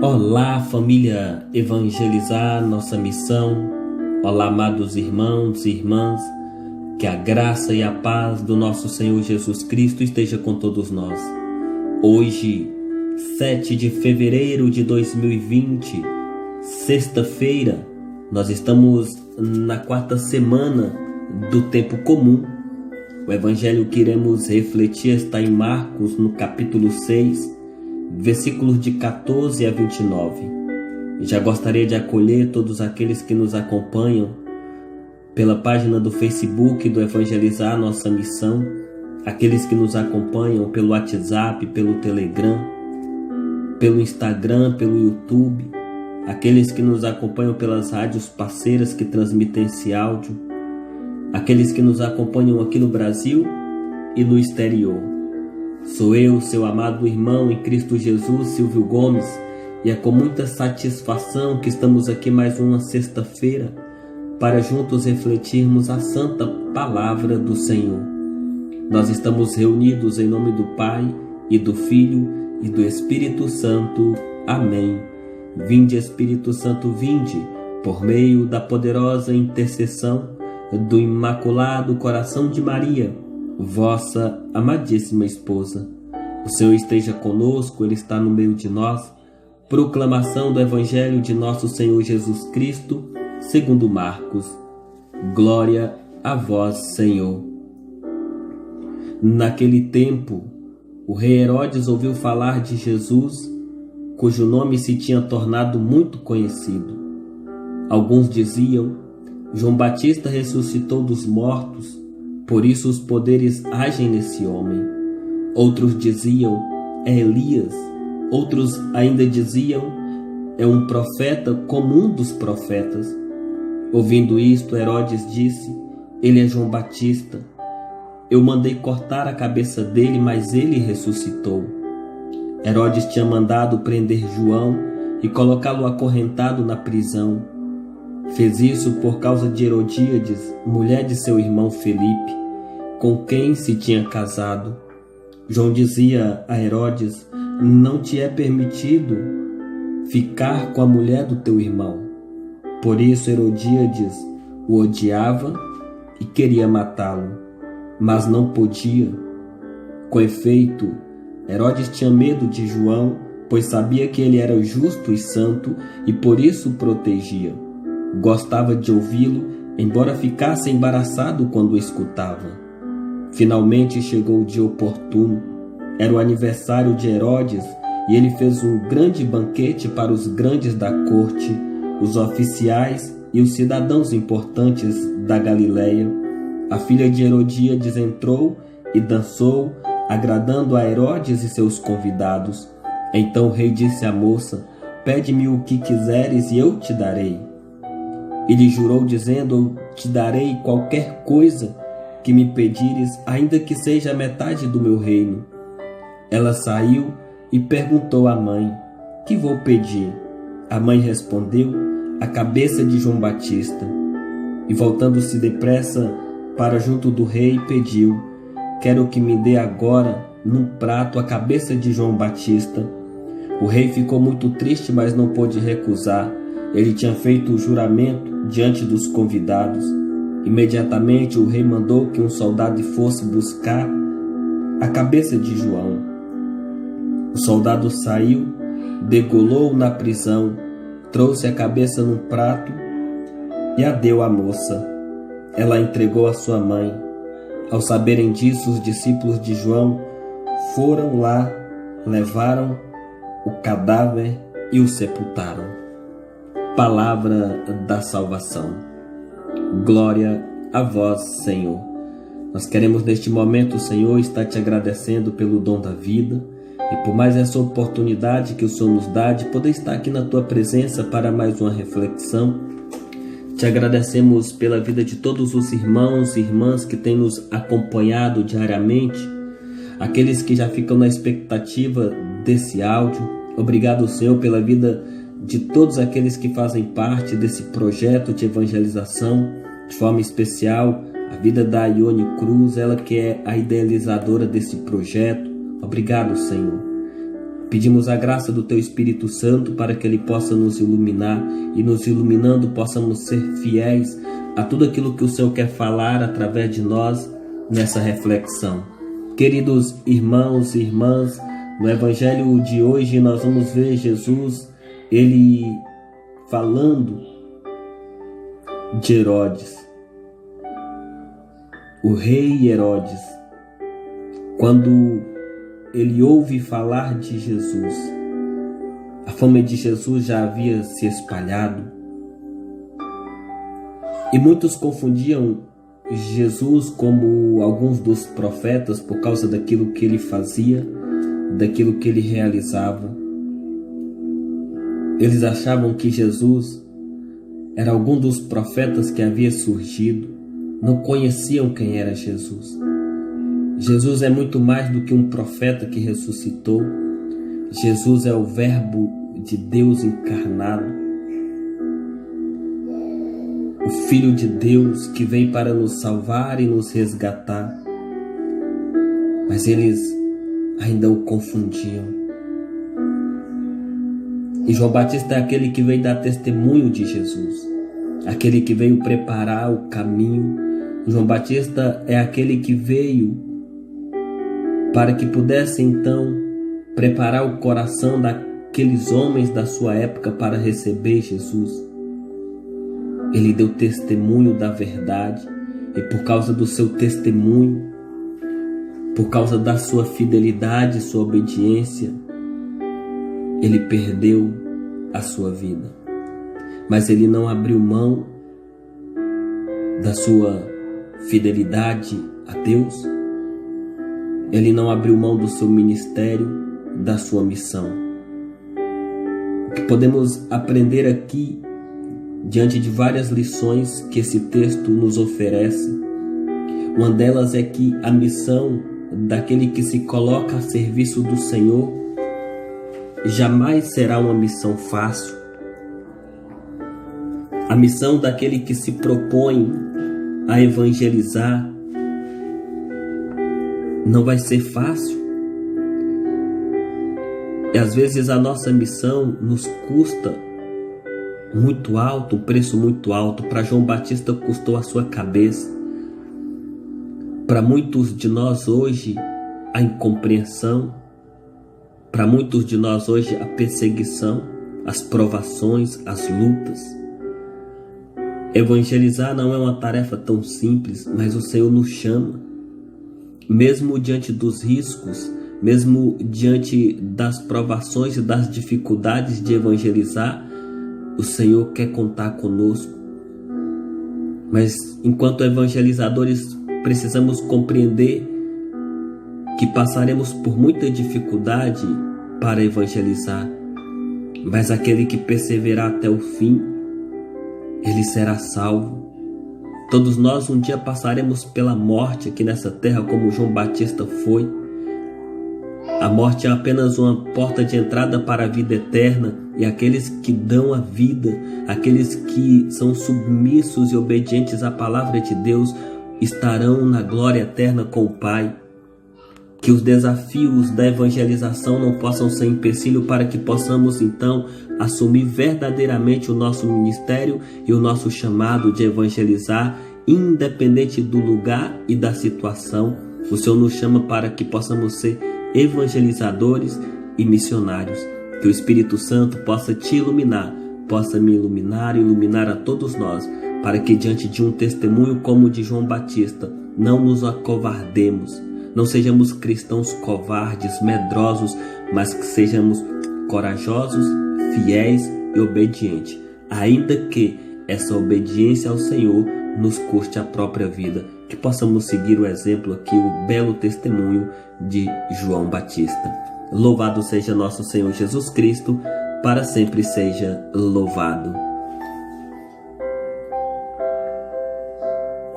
Olá, família Evangelizar, nossa missão. Olá, amados irmãos e irmãs. Que a graça e a paz do nosso Senhor Jesus Cristo esteja com todos nós. Hoje, 7 de fevereiro de 2020, sexta-feira, nós estamos na quarta semana do tempo comum. O evangelho que iremos refletir está em Marcos, no capítulo 6, versículos de 14 a 29. Já gostaria de acolher todos aqueles que nos acompanham pela página do Facebook do Evangelizar Nossa Missão, aqueles que nos acompanham pelo WhatsApp, pelo Telegram, pelo Instagram, pelo YouTube, aqueles que nos acompanham pelas rádios parceiras que transmitem esse áudio, aqueles que nos acompanham aqui no Brasil e no exterior. Sou eu, seu amado irmão em Cristo Jesus, Silvio Gomes, e é com muita satisfação que estamos aqui mais uma sexta-feira para juntos refletirmos a santa palavra do Senhor. Nós estamos reunidos em nome do Pai, e do Filho, e do Espírito Santo. Amém. Vinde, Espírito Santo, vinde, por meio da poderosa intercessão do Imaculado Coração de Maria, vossa amadíssima esposa. O Senhor esteja conosco, Ele está no meio de nós. Proclamação do Evangelho de nosso Senhor Jesus Cristo, segundo Marcos. Glória a vós, Senhor. Naquele tempo, o rei Herodes ouviu falar de Jesus, cujo nome se tinha tornado muito conhecido. Alguns diziam: João Batista ressuscitou dos mortos, por isso os poderes agem nesse homem. Outros diziam: é Elias. Outros ainda diziam: é um profeta como um dos profetas. Ouvindo isto, Herodes disse: ele é João Batista. Eu mandei cortar a cabeça dele, mas ele ressuscitou. Herodes tinha mandado prender João e colocá-lo acorrentado na prisão. Fez isso por causa de Herodíades, mulher de seu irmão Felipe, com quem se tinha casado. João dizia a Herodes: não te é permitido ficar com a mulher do teu irmão. Por isso Herodíades o odiava e queria matá-lo, mas não podia. Com efeito, Herodes tinha medo de João, pois sabia que ele era justo e santo e por isso o protegia. Gostava de ouvi-lo, embora ficasse embaraçado quando o escutava. Finalmente chegou o dia oportuno. Era o aniversário de Herodes e ele fez um grande banquete para os grandes da corte, os oficiais e os cidadãos importantes da Galileia. A filha de Herodíades entrou e dançou, agradando a Herodes e seus convidados. Então o rei disse à moça: pede-me o que quiseres e eu te darei. Ele jurou dizendo: eu te darei qualquer coisa que me pedires, ainda que seja a metade do meu reino. Ela saiu e perguntou à mãe: que vou pedir? A mãe respondeu: a cabeça de João Batista. E voltando-se depressa para junto do rei, pediu: quero que me dê agora num prato a cabeça de João Batista. O rei ficou muito triste, mas não pôde recusar. Ele tinha feito o juramento diante dos convidados. Imediatamente o rei mandou que um soldado fosse buscar a cabeça de João. O soldado saiu, degolou na prisão, trouxe a cabeça num prato e a deu à moça. Ela entregou à sua mãe. Ao saberem disso, os discípulos de João foram lá, levaram o cadáver e o sepultaram. Palavra da salvação. Glória a vós, Senhor. Nós queremos neste momento, Senhor, estar te agradecendo pelo dom da vida e por mais essa oportunidade que o Senhor nos dá de poder estar aqui na tua presença para mais uma reflexão. Te agradecemos pela vida de todos os irmãos e irmãs que têm nos acompanhado diariamente, aqueles que já ficam na expectativa desse áudio. Obrigado, Senhor, pela vida de todos aqueles que fazem parte desse projeto de evangelização, de forma especial a vida da Ione Cruz, ela que é a idealizadora desse projeto. Obrigado, Senhor. Pedimos a graça do Teu Espírito Santo para que Ele possa nos iluminar e, nos iluminando, possamos ser fiéis a tudo aquilo que o Senhor quer falar através de nós nessa reflexão. Queridos irmãos e irmãs, no Evangelho de hoje nós vamos ver Jesus, Ele falando de Herodes, o rei Herodes. Quando ele ouve falar de Jesus, a fama de Jesus já havia se espalhado e muitos confundiam Jesus como alguns dos profetas por causa daquilo que ele fazia, daquilo que ele realizava. Eles achavam que Jesus era algum dos profetas que havia surgido, não conheciam quem era Jesus. Jesus é muito mais do que um profeta que ressuscitou. Jesus é o Verbo de Deus encarnado, o Filho de Deus que veio para nos salvar e nos resgatar. Mas eles ainda o confundiam. E João Batista é aquele que veio dar testemunho de Jesus, aquele que veio preparar o caminho. João Batista é aquele que veio para que pudesse então preparar o coração daqueles homens da sua época para receber Jesus. Ele deu testemunho da verdade e por causa do seu testemunho, por causa da sua fidelidade, sua obediência, ele perdeu a sua vida. Mas ele não abriu mão da sua fidelidade a Deus. Ele não abriu mão do seu ministério, da sua missão. O que podemos aprender aqui, diante de várias lições que esse texto nos oferece, uma delas é que a missão daquele que se coloca a serviço do Senhor jamais será uma missão fácil. A missão daquele que se propõe a evangelizar não vai ser fácil. E às vezes a nossa missão nos custa muito alto, um preço muito alto. Para João Batista custou a sua cabeça. Para muitos de nós hoje, a incompreensão. Para muitos de nós hoje, a perseguição, as provações, as lutas. Evangelizar não é uma tarefa tão simples, mas o Senhor nos chama. Mesmo diante dos riscos, mesmo diante das provações e das dificuldades de evangelizar, o Senhor quer contar conosco. Mas enquanto evangelizadores, precisamos compreender que passaremos por muita dificuldade para evangelizar. Mas aquele que perseverar até o fim, ele será salvo. Todos nós um dia passaremos pela morte aqui nessa terra, como João Batista foi. A morte é apenas uma porta de entrada para a vida eterna, e aqueles que dão a vida, aqueles que são submissos e obedientes à palavra de Deus, estarão na glória eterna com o Pai. Que os desafios da evangelização não possam ser empecilho para que possamos então assumir verdadeiramente o nosso ministério e o nosso chamado de evangelizar, independente do lugar e da situação. O Senhor nos chama para que possamos ser evangelizadores e missionários. Que o Espírito Santo possa te iluminar, possa me iluminar e iluminar a todos nós, para que diante de um testemunho como o de João Batista, não nos acovardemos, não sejamos cristãos covardes, medrosos, mas que sejamos corajosos, fiéis e obedientes, ainda que essa obediência ao Senhor nos custe a própria vida. Que possamos seguir o exemplo aqui, o belo testemunho de João Batista. Louvado seja nosso Senhor Jesus Cristo, para sempre seja louvado.